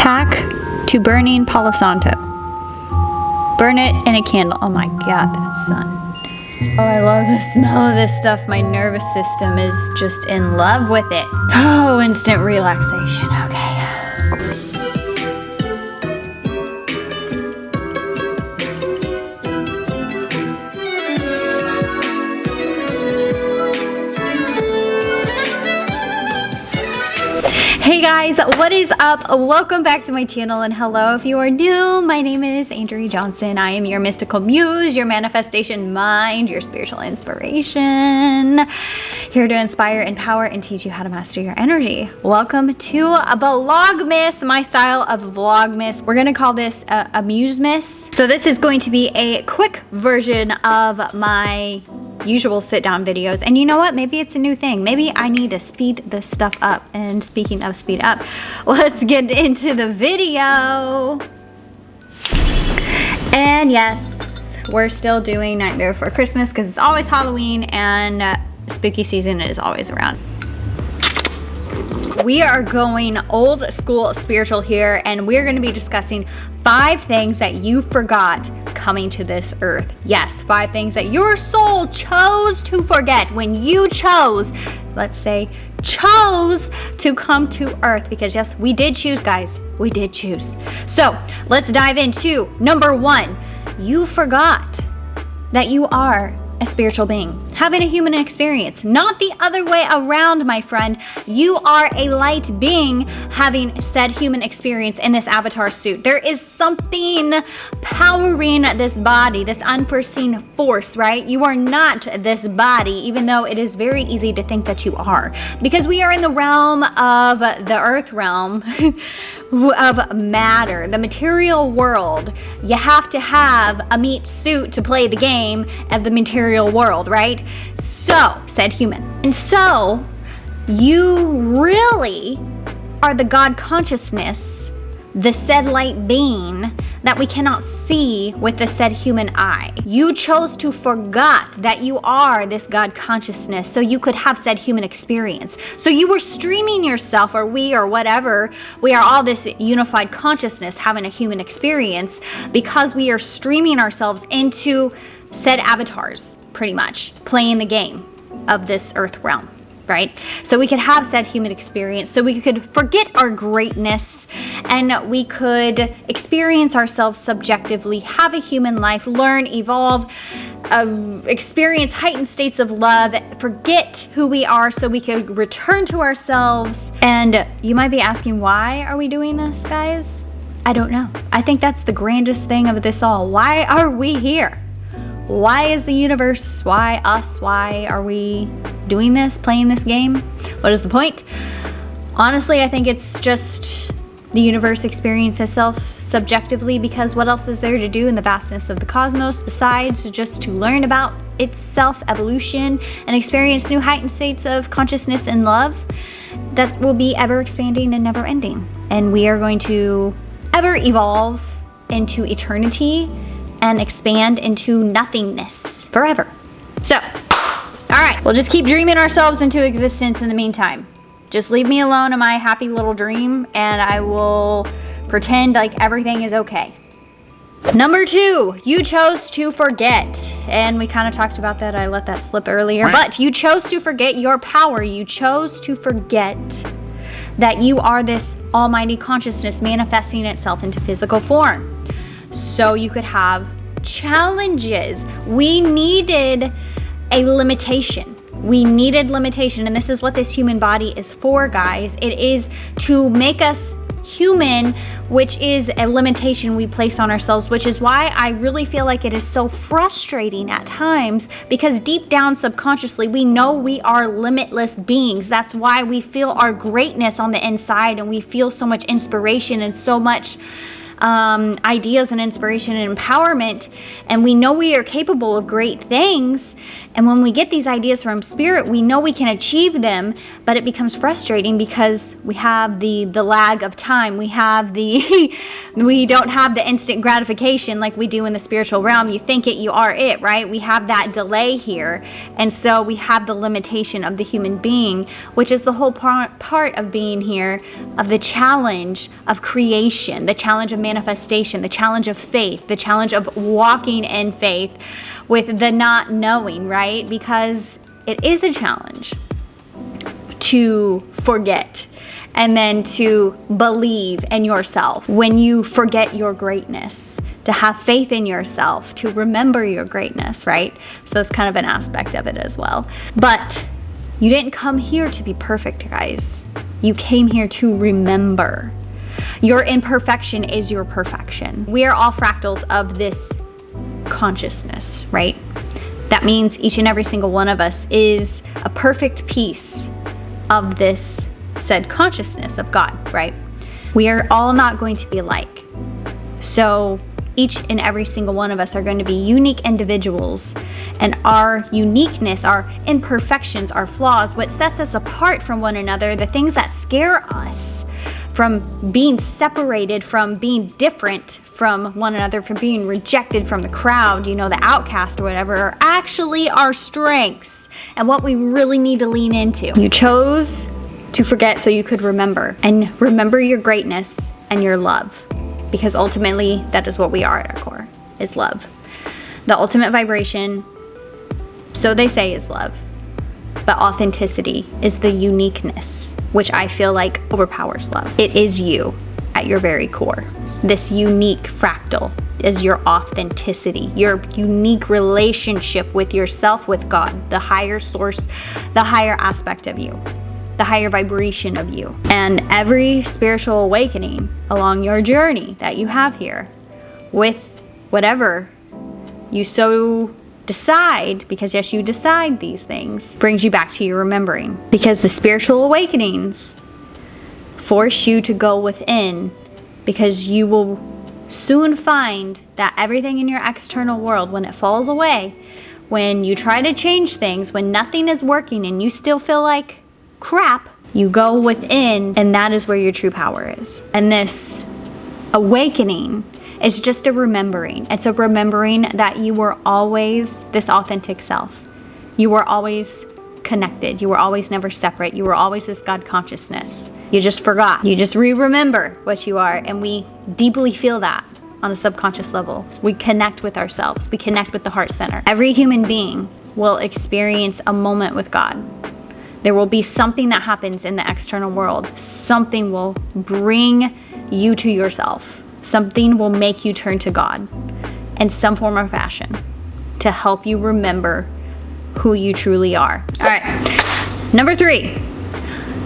Hack to burning Palo Santo. Burn it in a candle. Oh my God, that sun. Oh, I love the smell of this stuff. My nervous system is just in love with it. Oh, instant relaxation. Okay. Hey guys, what is up? Welcome back to my channel, and hello if you are new. My name is Andrea Johnson. I am your mystical muse, your manifestation mind, your spiritual inspiration, here to inspire, empower, and teach you how to master your energy. Welcome to a Vlogmas, my style of Vlogmas. We're gonna call this a Musemas. So this is going to be a quick version of my usual sit-down videos, and you know what, maybe it's a new thing. Maybe I need to speed this stuff up. And speaking of speed up, let's get into the video. And yes, we're still doing Nightmare Before Christmas because it's always Halloween and spooky season is always around. We are going old school spiritual here, and we're going to be discussing 5 things that you forgot coming to this earth. Yes, 5 things that your soul chose to forget when you chose, let's say, chose to come to earth. Because yes, we did choose, guys. We did choose. So let's dive into number 1. You forgot that you are a spiritual being having a human experience, not the other way around, my friend. You are a light being having said human experience in this avatar suit. There is something powering this body, this unforeseen force, right? You are not this body, even though it is very easy to think that you are, because we are in the realm of the earth realm of matter, the material world. You have to have a meat suit to play the game of the material world, right? So, said human. And so, you really are the God consciousness, the said light being that we cannot see with the said human eye. You chose to forget that you are this God consciousness so you could have said human experience. So you were streaming yourself, or we, or whatever, we are all this unified consciousness having a human experience because we are streaming ourselves into said avatars, pretty much, playing the game of this earth realm. Right? So we could have said human experience, so we could forget our greatness, and we could experience ourselves subjectively, have a human life, learn, evolve, experience heightened states of love, forget who we are so we could return to ourselves. And you might be asking, why are we doing this, guys? I don't know. I think that's the grandest thing of this all. Why are we here? Why is the universe? Why us? Why are we doing this, playing this game? What is the point? Honestly, I think it's just the universe experience itself subjectively, because what else is there to do in the vastness of the cosmos besides just to learn about itself, evolution, and experience new heightened states of consciousness and love that will be ever expanding and never ending. And we are going to ever evolve into eternity and expand into nothingness forever. So, all right, we'll just keep dreaming ourselves into existence in the meantime. Just leave me alone in my happy little dream, and I will pretend like everything is okay. Number 2, you chose to forget. And we kind of talked about that. I let that slip earlier. But you chose to forget your power. You chose to forget that you are this almighty consciousness manifesting itself into physical form, so you could have challenges. We needed a limitation. We needed limitation, and this is what this human body is for, guys. It is to make us human, which is a limitation we place on ourselves, which is why I really feel like it is so frustrating at times, because deep down subconsciously we know we are limitless beings. That's why we feel our greatness on the inside, and we feel so much inspiration and so much ideas and inspiration and empowerment, and we know we are capable of great things. And when we get these ideas from spirit, we know we can achieve them, but it becomes frustrating because we have the lag of time. We have we don't have the instant gratification like we do in the spiritual realm. You think it, you are it, right? We have that delay here. And so we have the limitation of the human being, which is the whole part of being here, of the challenge of creation, the challenge of manifestation, the challenge of faith, the challenge of walking in faith with the not knowing, right? Because it is a challenge to forget and then to believe in yourself when you forget your greatness, to have faith in yourself, to remember your greatness, right? So that's kind of an aspect of it as well. But you didn't come here to be perfect, guys. You came here to remember. Your imperfection is your perfection. We are all fractals of this consciousness, right? That means each and every single one of us is a perfect piece of this said consciousness of God, right? We are all not going to be alike. So each and every single one of us are going to be unique individuals, and our uniqueness, our imperfections, our flaws, what sets us apart from one another, the things that scare us from being separated, from being different from one another, from being rejected from the crowd, you know, the outcast or whatever, are actually our strengths and what we really need to lean into. You chose to forget so you could remember, and remember your greatness and your love, because ultimately that is what we are at our core, is love. The ultimate vibration, so they say, is love. But authenticity is the uniqueness, which I feel like overpowers love. It is you at your very core. This unique fractal is your authenticity, your unique relationship with yourself, with God, the higher source, the higher aspect of you, the higher vibration of you. And every spiritual awakening along your journey that you have here, with whatever you so decide, because yes, you decide these things, brings you back to your remembering. Because the spiritual awakenings force you to go within, because you will soon find that everything in your external world, when it falls away, when you try to change things, when nothing is working and you still feel like crap, you go within, and that is where your true power is. And this awakening is just a remembering. It's a remembering that you were always this authentic self. You were always connected. You were always never separate. You were always this God consciousness. You just forgot. You just remember what you are. And we deeply feel that on a subconscious level. We connect with ourselves. We connect with the heart center. Every human being will experience a moment with God. There will be something that happens in the external world. Something will bring you to yourself. Something will make you turn to God in some form or fashion to help you remember who you truly are. All right. Number 3,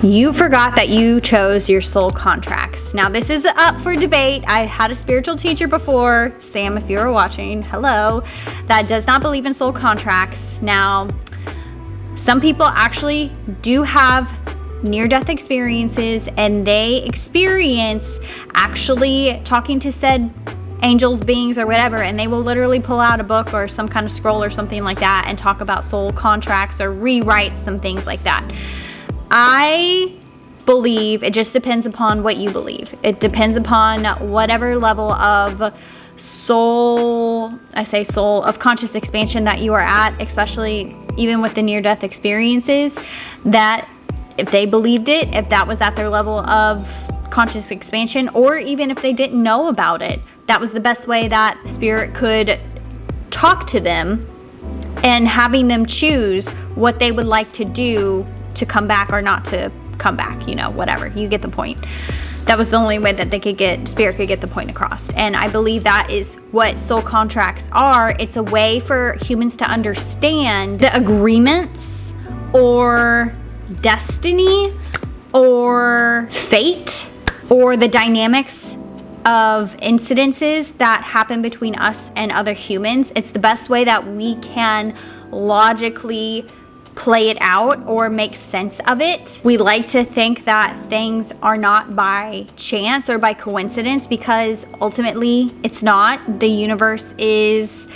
you forgot that you chose your soul contracts. Now, this is up for debate. I had a spiritual teacher before, Sam, if you're watching, hello, that does not believe in soul contracts. Now, some people actually do have near-death experiences, and they experience actually talking to said angels, beings, or whatever, and they will literally pull out a book or some kind of scroll or something like that and talk about soul contracts or rewrite some things like that. I believe it just depends upon what you believe. It depends upon whatever level of soul of conscious expansion that you are at, especially even with the near-death experiences, that if they believed it, if that was at their level of conscious expansion, or even if they didn't know about it, that was the best way that spirit could talk to them, and having them choose what they would like to do to come back or not to come back, you know, whatever. You get the point. That was the only way that spirit could get the point across. And I believe that is what soul contracts are. It's a way for humans to understand the agreements or destiny or fate or the dynamics of incidences that happen between us and other humans. It's the best way that we can logically play it out or make sense of it. We like to think that things are not by chance or by coincidence, because ultimately it's not. The universe is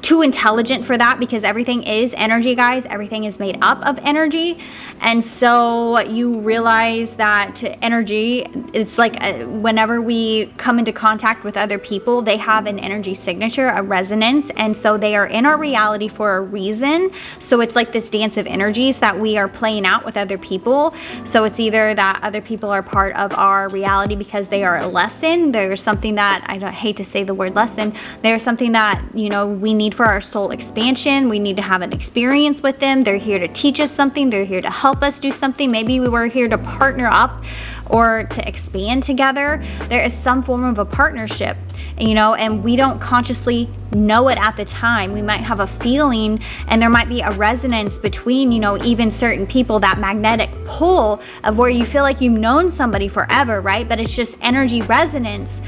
too intelligent for that, because everything is energy, guys. Everything is made up of energy. And so you realize that energy, it's like whenever we come into contact with other people, they have an energy signature, a resonance. And so they are in our reality for a reason. So it's like this dance of energies that we are playing out with other people. So it's either that other people are part of our reality because they are a lesson. There's something that, I hate to say the word lesson, there's something that, you know, we need for our soul expansion. We need to have an experience with them. They're here to teach us something. They're here to help us do something. Maybe we were here to partner up or to expand together. There is some form of a partnership, you know, and we don't consciously know it at the time. We might have a feeling, and there might be a resonance between, you know, even certain people, that magnetic pull of where you feel like you've known somebody forever, right? But it's just energy resonance,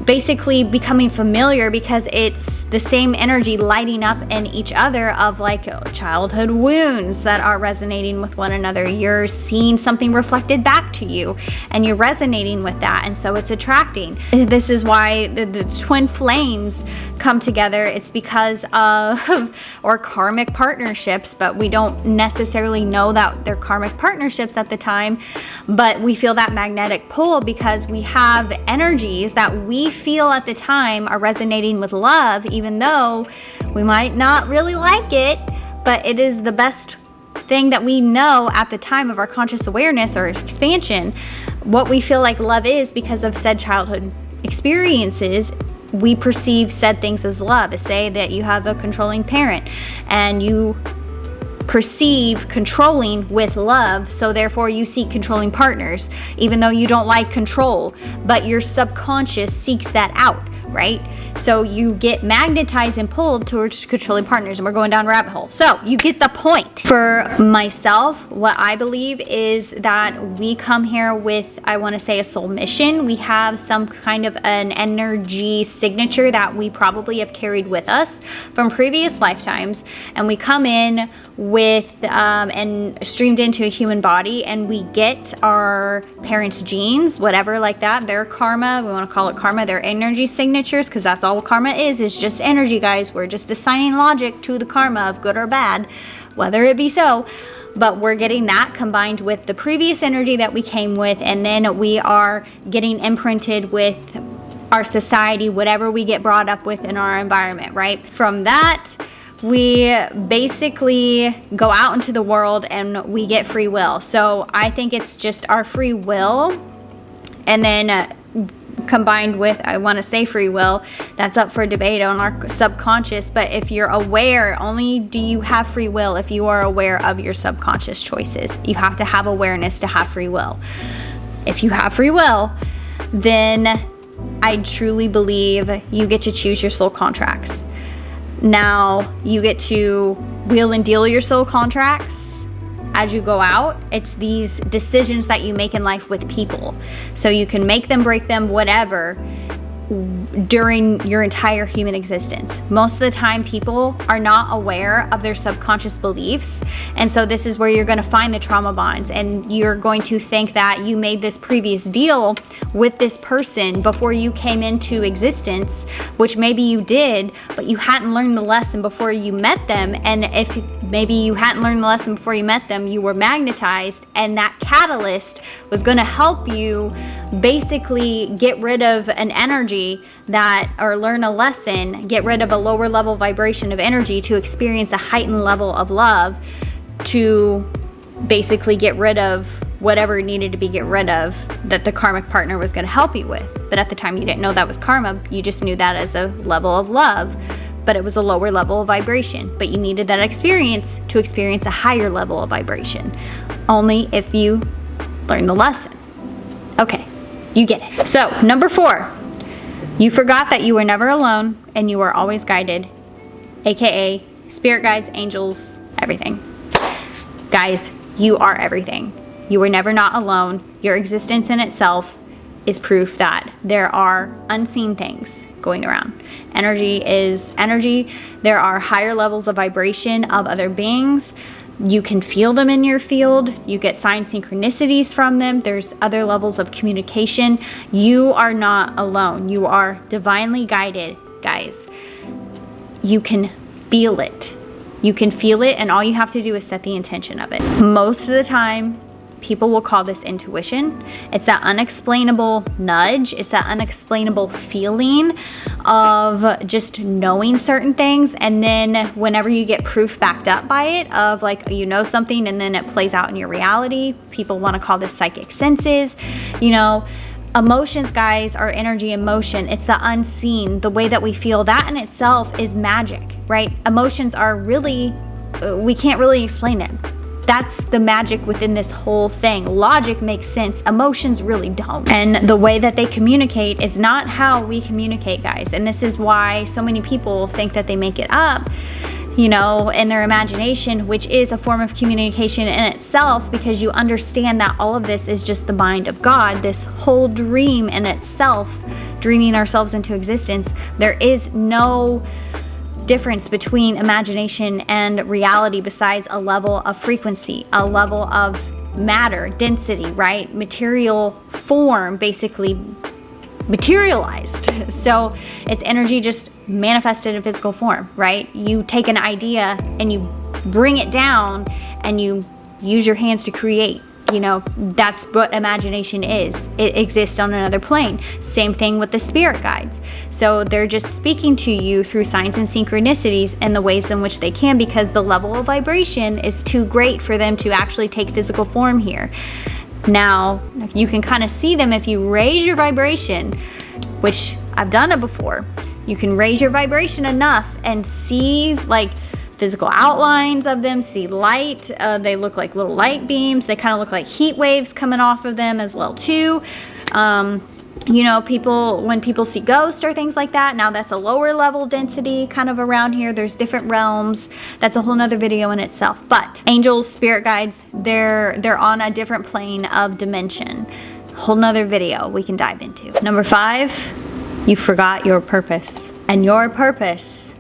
basically becoming familiar, because it's the same energy lighting up in each other of like childhood wounds that are resonating with one another. You're seeing something reflected back to you and you're resonating with that, and so it's attracting. This is why the twin flames come together. It's because of or karmic partnerships, but we don't necessarily know that they're karmic partnerships at the time, but we feel that magnetic pull because we have energies that we feel at the time are resonating with love, even though we might not really like it, but it is the best thing that we know at the time of our conscious awareness or expansion, what we feel like love is because of said childhood experiences. We perceive said things as love. Say that you have a controlling parent and you perceive controlling with love, so therefore you seek controlling partners, even though you don't like control, but your subconscious seeks that out, right? So you get magnetized and pulled towards controlling partners, and we're going down a rabbit hole. So you get the point. For myself, what I believe is that we come here with, I want to say, a soul mission. We have some kind of an energy signature that we probably have carried with us from previous lifetimes, and we come in with and streamed into a human body, and we get our parents' genes, whatever, like that, their karma, we want to call it karma, their energy signatures, because that's all karma is just energy, guys. We're just assigning logic to the karma of good or bad, whether it be so. But we're getting that combined with the previous energy that we came with, and then we are getting imprinted with our society, whatever we get brought up with in our environment, right? From that, we basically go out into the world and we get free will. So I think it's just our free will, and then combined with, I want to say free will, that's up for debate on our subconscious. But if you're aware, only do you have free will if you are aware of your subconscious choices. You have to have awareness to have free will. If you have free will, then I truly believe you get to choose your soul contracts. Now, you get to wheel and deal your soul contracts as you go out. It's these decisions that you make in life with people. So you can make them, break them, whatever, during your entire human existence. Most of the time, people are not aware of their subconscious beliefs. And so this is where you're going to find the trauma bonds, and you're going to think that you made this previous deal with this person before you came into existence, which maybe you did, but you hadn't learned the lesson before you met them. And if maybe you hadn't learned the lesson before you met them, you were magnetized, and that catalyst was going to help you basically get rid of an energy that, or learn a lesson, get rid of a lower level vibration of energy to experience a heightened level of love, to basically get rid of whatever needed to be get rid of that the karmic partner was going to help you with. But at the time, you didn't know that was karma. You just knew that as a level of love, but it was a lower level of vibration. But you needed that experience to experience a higher level of vibration, only if you learn the lesson. Okay, you get it. So, number 4, you forgot that you were never alone and you were always guided, aka spirit guides, angels, everything. Guys, you are everything. You were never not alone. Your existence in itself is proof that there are unseen things going around. Energy is energy. There are higher levels of vibration of other beings. You can feel them in your field. You get sign synchronicities from them. There's other levels of communication. You are not alone. You are divinely guided, guys. you can feel it. You can feel it, and all you have to do is set the intention of it. Most of the time, people will call this intuition. It's that unexplainable nudge. It's that unexplainable feeling of just knowing certain things. And then whenever you get proof backed up by it, of like, you know something and then it plays out in your reality, people want to call this psychic senses. You know, emotions, guys, are energy in motion. It's the unseen, the way that we feel. That in itself is magic, right? Emotions are really, we can't really explain it. That's the magic within this whole thing. Logic makes sense. Emotions really don't. And the way that they communicate is not how we communicate, guys. And this is why so many people think that they make it up, you know, in their imagination, which is a form of communication in itself, because you understand that all of this is just the mind of God, this whole dream in itself, dreaming ourselves into existence. There is no difference between imagination and reality besides a level of frequency, a level of matter, density, right? Material form, basically materialized. So it's energy just manifested in physical form, right? You take an idea and you bring it down and you use your hands to create. You know, that's what imagination is. It exists on another plane. Same thing with the spirit guides. So they're just speaking to you through signs and synchronicities in the ways in which they can, because the level of vibration is too great for them to actually take physical form here. Now, you can kind of see them if you raise your vibration, which I've done it before. You can raise your vibration enough and see like physical outlines of them, see light. They look like little light beams. They kind of look like heat waves coming off of them as well too. You know, when people see ghosts or things like that, now that's a lower level density kind of around here. There's different realms. That's a whole nother video in itself. But angels, spirit guides, they're on a different plane of dimension. Whole nother video we can dive into. Number 5, you forgot your purpose. And your purpose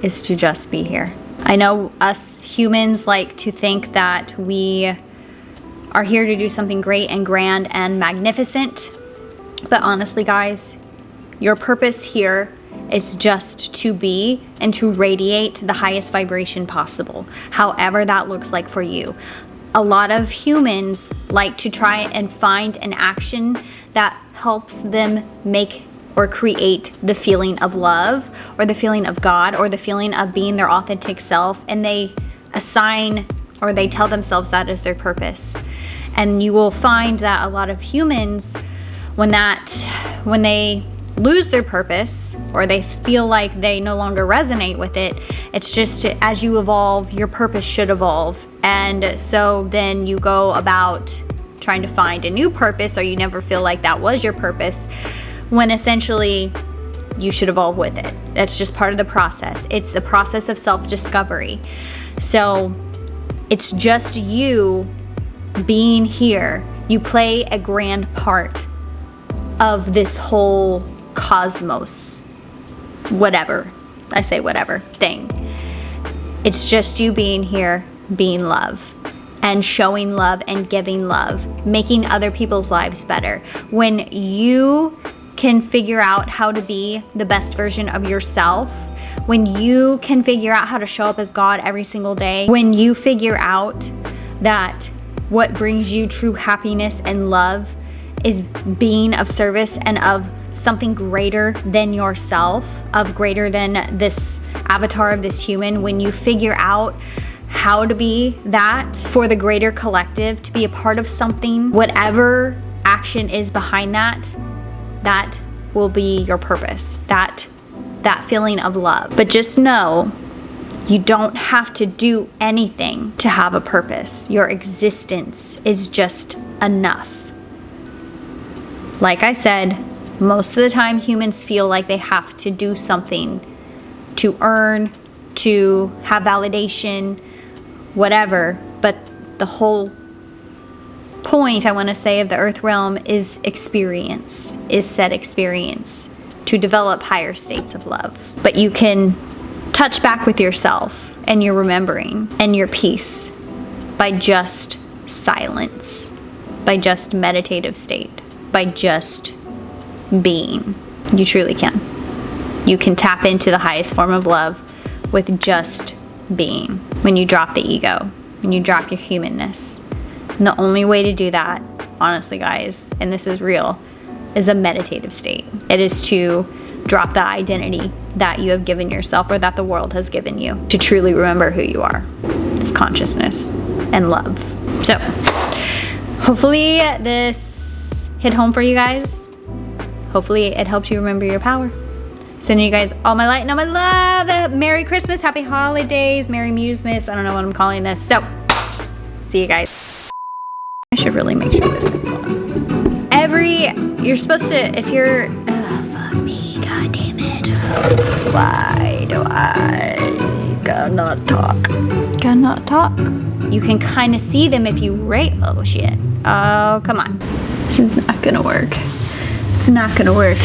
is to just be here. I know us humans like to think that we are here to do something great and grand and magnificent. But honestly, guys, your purpose here is just to be and to radiate the highest vibration possible, however that looks like for you. A lot of humans like to try and find an action that helps them make or create the feeling of love or the feeling of God or the feeling of being their authentic self, and they assign or they tell themselves that is their purpose. And you will find that a lot of humans, when they lose their purpose or they feel like they no longer resonate with it, it's just as you evolve, your purpose should evolve. And so then you go about trying to find a new purpose, or you never feel like that was your purpose, when essentially you should evolve with it. That's just part of the process. It's the process of self-discovery. So it's just you being here. You play a grand part of this whole cosmos, whatever thing. It's just you being here, being love, and showing love and giving love, making other people's lives better. When you can figure out how to be the best version of yourself, when you can figure out how to show up as God every single day, when you figure out that what brings you true happiness and love is being of service and of something greater than yourself, of greater than this avatar of this human, when you figure out how to be that for the greater collective, to be a part of something, whatever action is behind that, that will be your purpose, that feeling of love. But just know, you don't have to do anything to have a purpose. Your existence is just enough. Like I said, most of the time humans feel like they have to do something to earn, to have validation, whatever. But the whole point, I want to say, of the earth realm is experience, is said experience, to develop higher states of love. But you can touch back with yourself and your remembering and your peace by just silence, by just meditative state, by just being. You truly can. You can tap into the highest form of love with just being. When you drop the ego, when you drop your humanness. And the only way to do that, honestly guys, and this is real, is a meditative state. It is to drop the identity that you have given yourself or that the world has given you, to truly remember who you are. It's consciousness and love. So hopefully this hit home for you guys. Hopefully it helped you remember your power. Sending you guys all my light and all my love. Merry Christmas, happy holidays, Merry Musemas. I don't know what I'm calling this. So see you guys. I should really make sure this thing's on. You're supposed to, if you're, fuck me, god damn it. Why do I cannot talk? You can kind of see them if you rate, oh shit. Oh, come on. This is not gonna work. It's not gonna work.